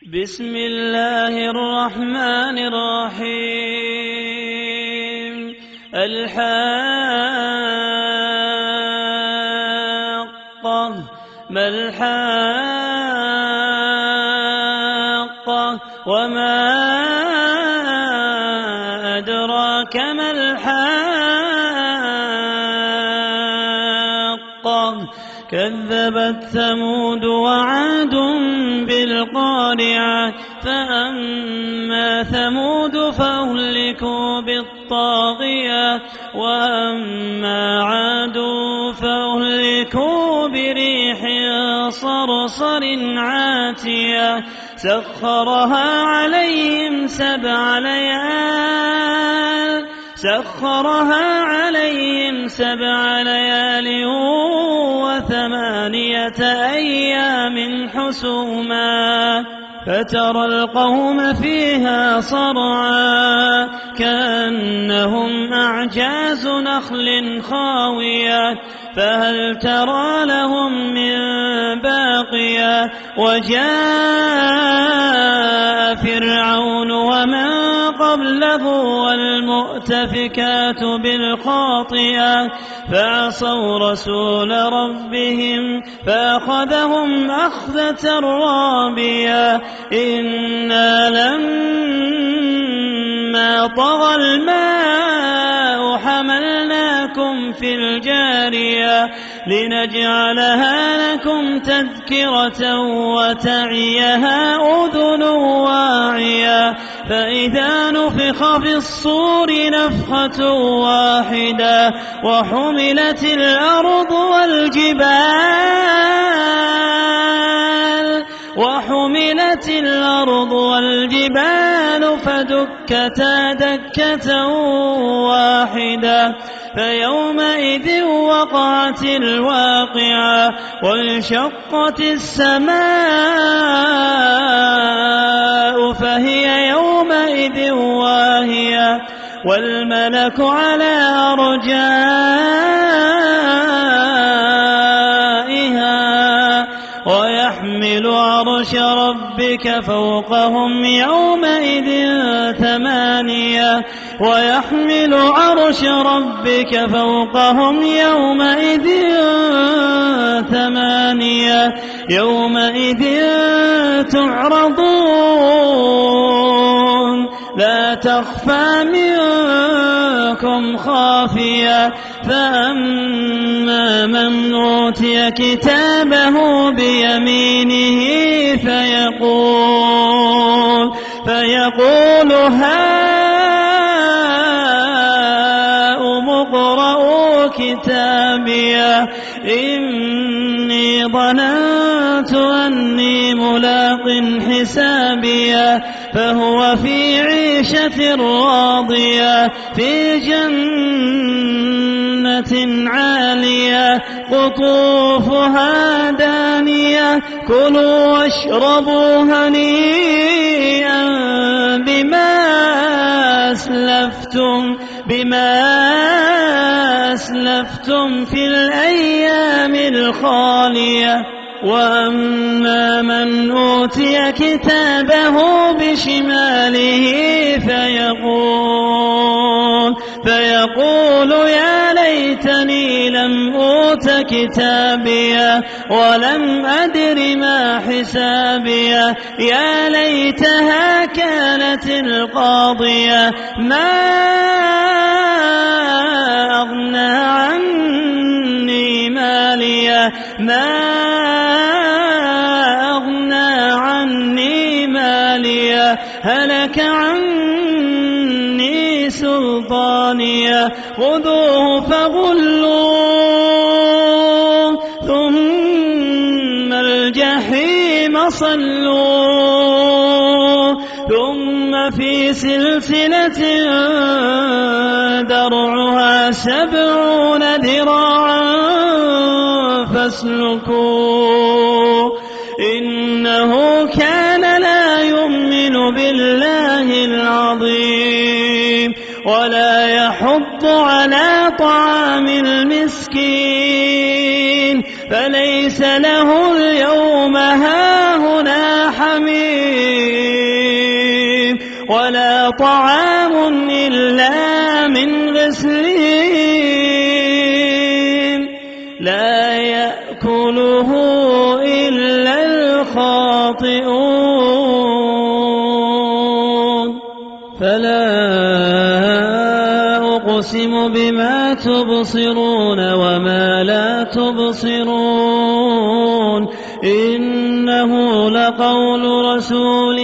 بسم الله الرحمن الرحيم. الحاقة ما الحاقة وما أدراك ما الحاقة كذبت ثمود وعاد بالقارعة فأما ثمود فأهلكوا بالطاغية وأما عاد فأهلكوا بريح صرصر عاتية سخرها عليهم سبع ليال و8 أيام حسوما فترى القوم فيها صرعا كأنهم أعجاز نخل خاوية فهل ترى لهم من باقية وجاء فرعون ومن قبله والمؤتفكات بالخاطئة فعصوا رسول ربهم فأخذهم أخذة رابية إنا لما طغى الماء حملناكم في الجارية لنجعلها لكم تذكرة وتعيها أذن واعية فإذا نفخ في الصور نفخة واحدة وحملت الأرض والجبال فدكتا دكة واحدة فيومئذ وقعت الواقعة وانشقت السماء فهي يومئذ واهية والملك على أرجائها ويحمل عرش ربك فوقهم يومئذ ثمانية يومئذ تعرضون لا تخفى منكم خافية فأما من أوتي كتابه بيمينه فيقول هاؤم اقرءوا كتابيه إني ظننت أني ملاق حسابيه فهو في عيشة راضية في جنة عالية قطوفها دانية كلوا واشربوا هنيئا بما أسلفتم في الأيام الخالية وأما من أوتي كتابه بشماله فيقول يا ليتني لم أوت كتابيه ولم أدر ما حسابيه يا ليتها كانت القاضية ما أغنى عني ماليه هلك عني سلطانيه خذوه فغلوه ثم الجحيم صلوه ثم في سلسلة درعها 70 ذراعا فاسلكوه إنه كان لا يؤمن بالله العظيم ولا يحض على طعام المسكين فليس له اليوم هاهنا حميم طعام إلا من غسلين لا يأكله إلا الخاطئون فلا أقسم بما تبصرون وما لا تبصرون إنه لقول رسول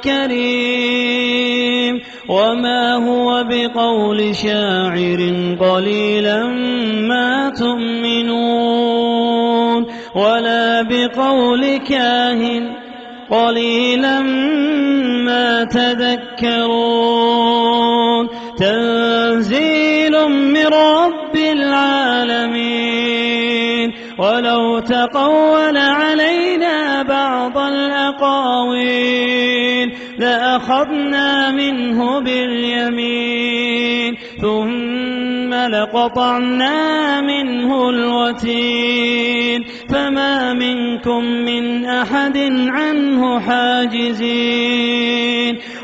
كريم وما هو بقول شاعر قليلا ما تؤمنون ولا بقول كاهن قليلا ما تذكرون تنزيل من رب العالمين ولو تقول علينا بعض الأقاويل لأخذنا منه باليمين ثم لقطعنا منه الوتين فما منكم من أحد عنه حاجزين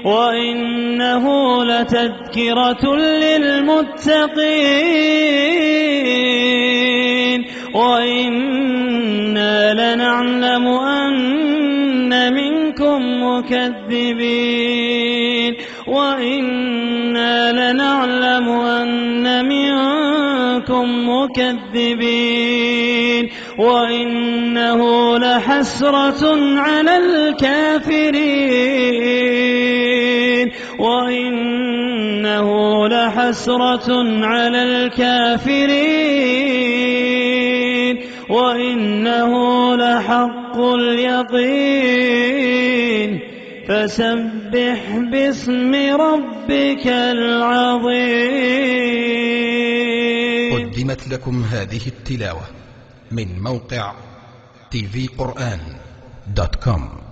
وإنه لتذكرة للمتقين وإنا لنعلم أن منكم مكذبين وإنا لنعلم أن منكم مكذبين وإنه لحسرة على الكافرين وإنه لحسرة على الكافرين وإنه لحق اليقين فسبح باسم ربك العظيم. قدمت لكم هذه التلاوة من موقع tvquran.com.